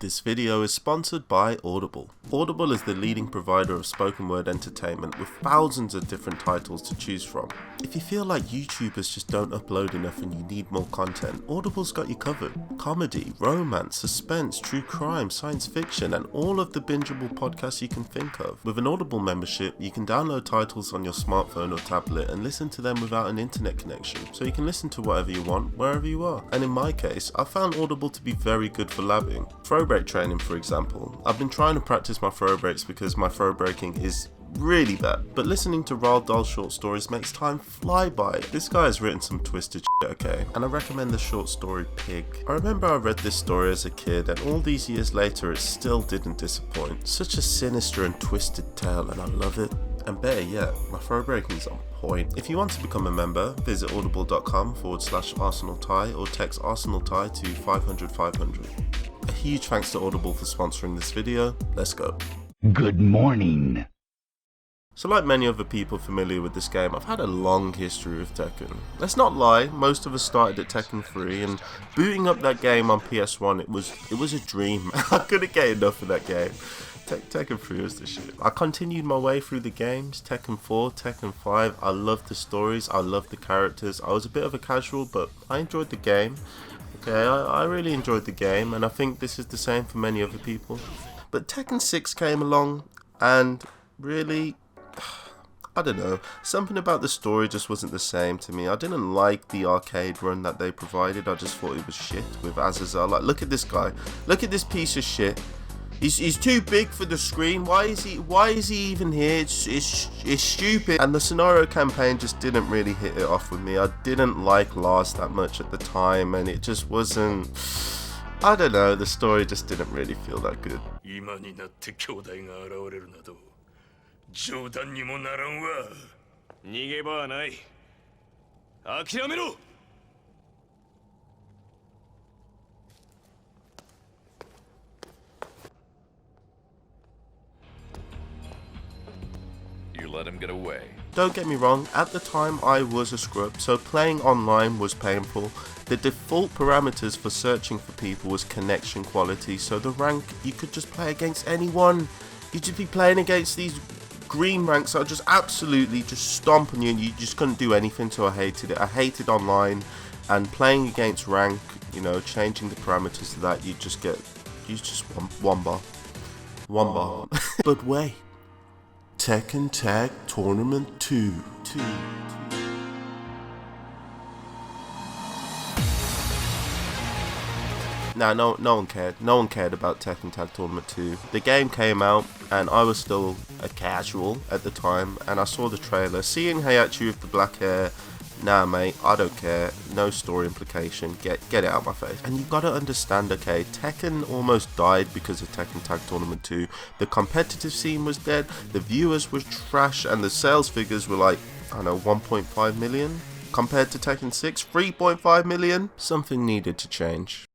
This video is sponsored by Audible. Audible is the leading provider of spoken word entertainment with thousands of different titles to choose from. If you feel like YouTubers just don't upload enough and you need more content, Audible's got you covered. Comedy, romance, suspense, true crime, science fiction, and all of the bingeable podcasts you can think of. With an Audible membership, you can download titles on your smartphone or tablet and listen to them without an internet connection, so you can listen to whatever you want, wherever you are. And in my case, I found Audible to be very good for labbing. Throw break training, for example. I've been trying to practice my throw breaks because my throw breaking is really bad, but listening to Roald Dahl short stories makes time fly by. This guy has written some twisted shit, okay? And I recommend the short story Pig. I remember I read this story as a kid, and all these years later it still didn't disappoint. Such a sinister and twisted tale, and I love it. And better yet, my throw breaking is on point. If you want to become a member, visit audible.com/ArsenalTie or text ArsenalTie to 500 500. A huge thanks to Audible for sponsoring this video. Let's go. Good morning. So like many other people familiar with this game, I've had a long history with Tekken. Let's not lie, most of us started at Tekken 3, and booting up that game on PS1, it was a dream. I couldn't get enough of that game. Tekken 3 was the shit. I continued my way through the games, Tekken 4, Tekken 5, I loved the stories, I loved the characters. I was a bit of a casual, but I enjoyed the game. Okay, I really enjoyed the game, and I think this is the same for many other people. But Tekken 6 came along, and really, I don't know, something about the story just wasn't the same to me. I didn't like the arcade run that they provided. I just thought it was shit with Azazel. Like, look at this guy. Look at this piece of shit. He's too big for the screen. Why is he even here? It's stupid. And the scenario campaign just didn't really hit it off with me. I didn't like Lars that much at the time, and it just wasn't, I don't know, the story just didn't really feel that good. 今になって兄弟が現れるなど冗談にもならんわ。逃げ場はない。諦めろ。You let him get away. Don't get me wrong, at the time I was a scrub, so playing online was painful. The default parameters for searching for people was connection quality, so the rank, you could just play against anyone. You'd just be playing against these green ranks that are just absolutely just stomp on you, and you just couldn't do anything, so I hated it. I hated online, and playing against rank, you know, changing the parameters to that, you just one bar. But wait, Tekken Tag Tournament 2. Nah, no one cared. No one cared about Tekken Tag Tournament 2. The game came out, and I was still a casual at the time, and I saw the trailer. Seeing Heihachi with the black hair, nah mate, I don't care. No story implication. Get it out of my face. And you gotta understand, okay, Tekken almost died because of Tekken Tag Tournament 2. The competitive scene was dead, the viewers were trash, and the sales figures were like, I don't know, 1.5 million? Compared to Tekken 6, 3.5 million? Something needed to change.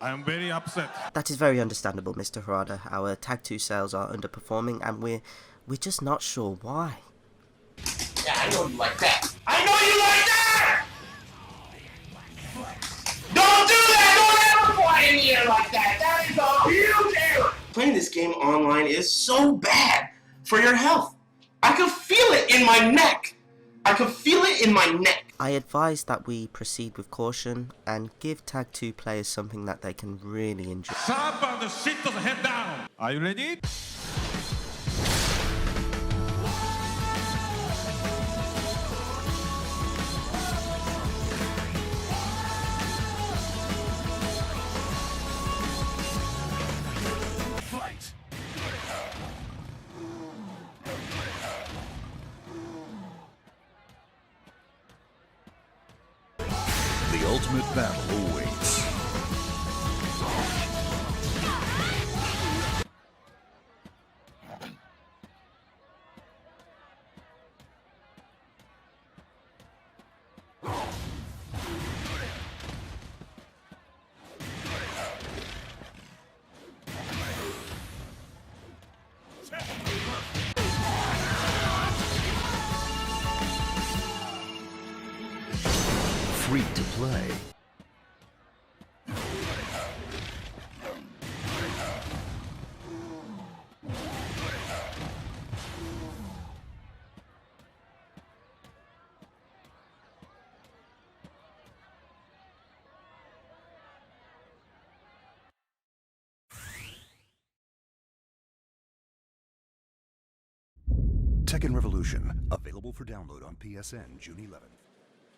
I am very upset. That is very understandable, Mr. Harada. Our Tag 2 sales are underperforming, and we're just not sure why. Yeah, I know you like that. I know you like that! Don't do that! Don't ever fly in the air like that! That is a huge error! Playing this game online is so bad for your health. I can feel it in my neck. I advise that we proceed with caution and give Tag 2 players something that they can really enjoy. Sharp and sit the head down. Are you ready? The ultimate battle awaits. free to play. Tekken Revolution, available for download on PSN June 11th.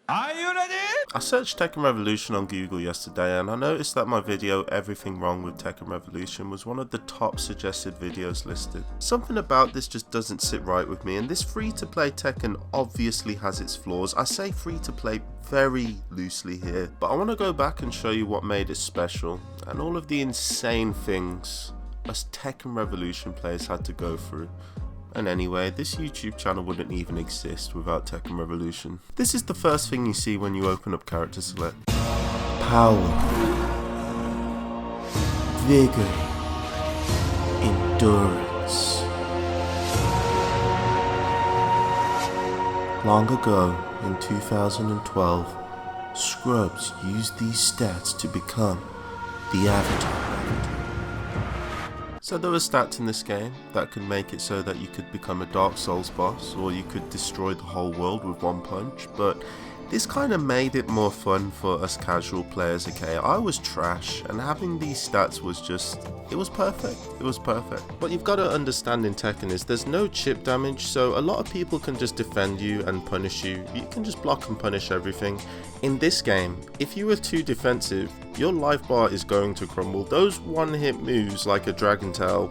Are you ready? I searched Tekken Revolution on Google yesterday and I noticed that my video Everything Wrong with Tekken Revolution was one of the top suggested videos listed. Something about this just doesn't sit right with me, and this free-to-play Tekken obviously has its flaws. I say free-to-play very loosely here, but I want to go back and show you what made it special and all of the insane things us Tekken Revolution players had to go through. And anyway, this YouTube channel wouldn't even exist without Tekken Revolution. This is the first thing you see when you open up Character Select. Power, vigor, endurance. Long ago, in 2012, scrubs used these stats to become the Avatar. So there were stats in this game that could make it so that you could become a Dark Souls boss, or you could destroy the whole world with one punch, but this kind of made it more fun for us casual players, okay? I was trash, and having these stats was just, it was perfect. It was perfect. What you've got to understand in Tekken is there's no chip damage, so a lot of people can just defend you and punish you. You can just block and punish everything. In this game, if you were too defensive, your life bar is going to crumble. Those one-hit moves like a Dragon Tail,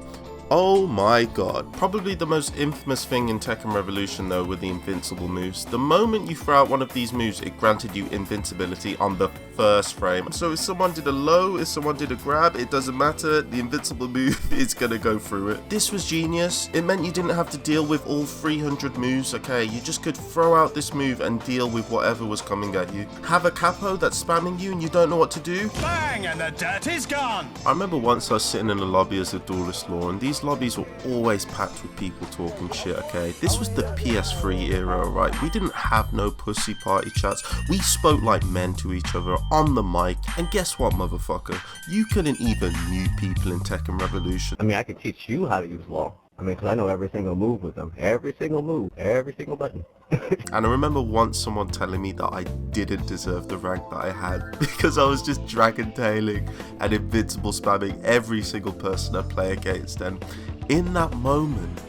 oh my god. Probably the most infamous thing in Tekken Revolution though were the invincible moves. The moment you throw out one of these moves, it granted you invincibility on the first frame. So if someone did a low, if someone did a grab, it doesn't matter, the invincible move is gonna go through it. This was genius. It meant you didn't have to deal with all 300 moves, okay? You just could throw out this move and deal with whatever was coming at you. Have a capo that's spamming you and you don't know what to do? Bang, and the dirt is gone. I remember once I was sitting in a lobby as a Duelist Law, and these lobbies were always packed with people talking shit, okay? This was the PS3 era, right? We didn't have no pussy party chats. We spoke like men to each other on the mic, and guess what, motherfucker? You couldn't even mute people in Tekken Revolution. I mean, I could teach you how to use law. I mean, because I know every single move with them. Every single move. Every single button. And I remember once someone telling me that I didn't deserve the rank that I had because I was just dragon tailing and invincible spamming every single person I play against. And in that moment,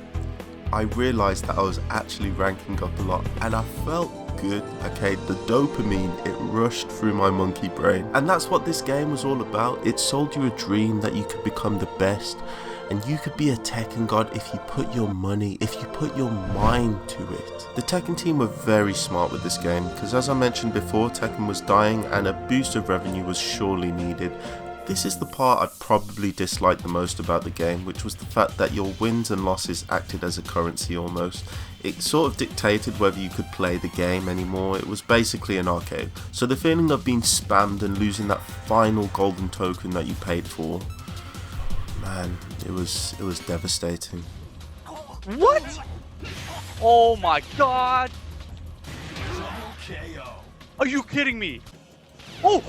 I realized that I was actually ranking up a lot, and I felt good, okay? The dopamine, it rushed through my monkey brain. And that's what this game was all about. It sold you a dream that you could become the best, and you could be a Tekken god if you put your money, if you put your mind to it. The Tekken team were very smart with this game, because as I mentioned before, Tekken was dying and a boost of revenue was surely needed. This is the part I'd probably dislike the most about the game, which was the fact that your wins and losses acted as a currency almost. It sort of dictated whether you could play the game anymore. It was basically an arcade. So the feeling of being spammed and losing that final golden token that you paid for, man, it was devastating. What? Oh my god! Are you kidding me? Oh!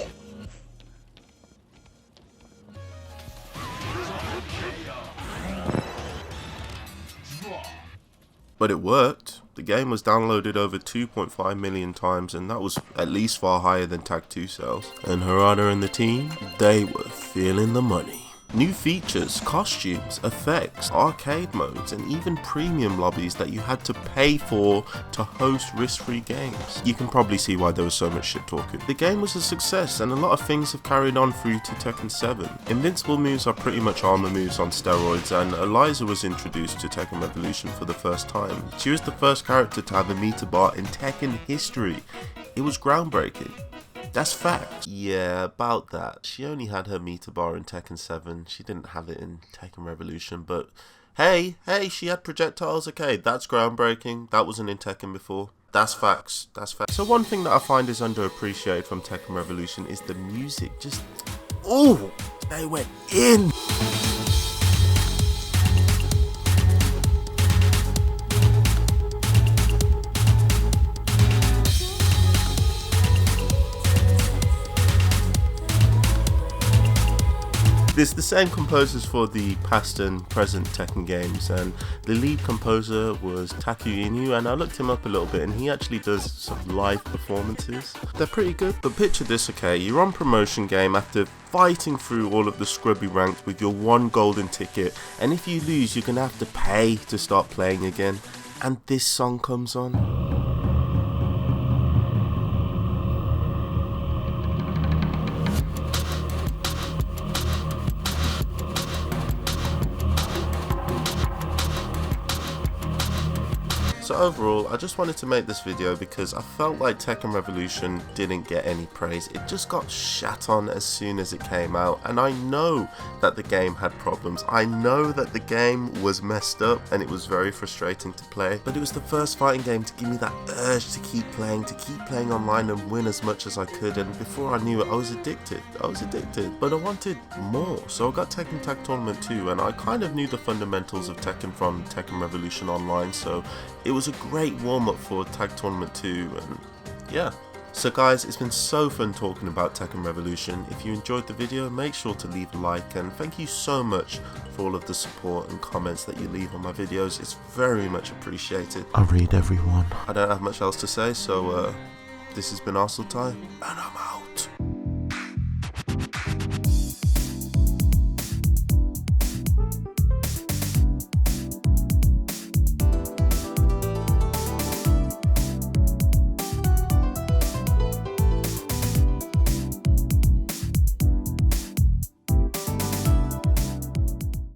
But it worked. The game was downloaded over 2.5 million times, and that was at least far higher than TAKU sales. And Harada and the team, they were feeling the money. New features, costumes, effects, arcade modes, and even premium lobbies that you had to pay for to host risk-free games. You can probably see why there was so much shit talking. The game was a success, and a lot of things have carried on through to Tekken 7. Invincible moves are pretty much armor moves on steroids, and Eliza was introduced to Tekken Revolution for the first time. She was the first character to have a meter bar in Tekken history. It was groundbreaking. That's fact. Yeah, about that. She only had her meter bar in Tekken 7. She didn't have it in Tekken Revolution, but hey, she had projectiles. Okay, that's groundbreaking. That wasn't in Tekken before. That's facts. That's facts. So one thing that I find is underappreciated from Tekken Revolution is the music. Just, oh, they went in. There's the same composers for the past and present Tekken games, and the lead composer was TAKU, and I looked him up a little bit, and he actually does some live performances. They're pretty good, but picture this, okay, you're on promotion game after fighting through all of the scrubby ranks with your one golden ticket, and if you lose, you're gonna have to pay to start playing again, and this song comes on. So overall, I just wanted to make this video because I felt like Tekken Revolution didn't get any praise. It just got shat on as soon as it came out, and I know that the game had problems. I know that the game was messed up and it was very frustrating to play, but it was the first fighting game to give me that urge to keep playing online and win as much as I could, and before I knew it, I was addicted, but I wanted more. So I got Tekken Tag Tournament 2, and I kind of knew the fundamentals of Tekken from Tekken Revolution Online, so it was a great warm-up for Tag Tournament 2, and yeah. So guys, it's been so fun talking about Tekken Revolution. If you enjoyed the video, make sure to leave a like, and thank you so much for all of the support and comments that you leave on my videos. It's very much appreciated. I read everyone. I don't have much else to say, so this has been Arsenalty, and I'm out.